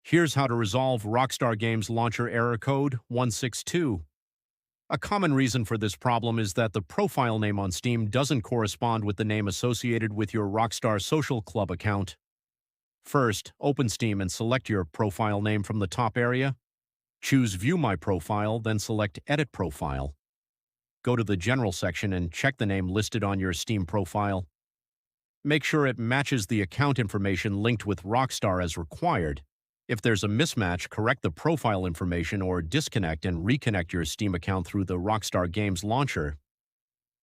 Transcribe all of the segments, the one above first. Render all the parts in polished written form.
Here's how to resolve Rockstar Games Launcher Error Code 162. A common reason for this problem is that the profile name on Steam doesn't correspond with the name associated with your Rockstar Social Club account. First, open Steam and select your profile name from the top area. Choose View My Profile, then select Edit Profile. Go to the General section and check the name listed on your Steam profile. Make sure it matches the account information linked with Rockstar as required. If there's a mismatch, correct the profile information or disconnect and reconnect your Steam account through the Rockstar Games Launcher.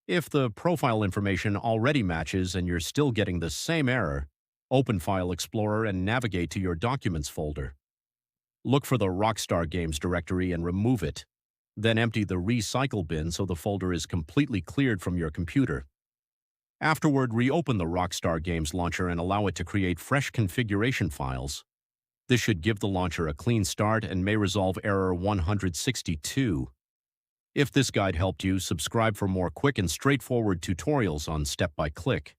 If the profile information already matches and you're still getting the same error, open File Explorer and navigate to your Documents folder. Look for the Rockstar Games directory and remove it. Then empty the Recycle bin so the folder is completely cleared from your computer. Afterward, reopen the Rockstar Games Launcher and allow it to create fresh configuration files. This should give the launcher a clean start and may resolve error 162. If this guide helped you, subscribe for more quick and straightforward tutorials on step-by-click.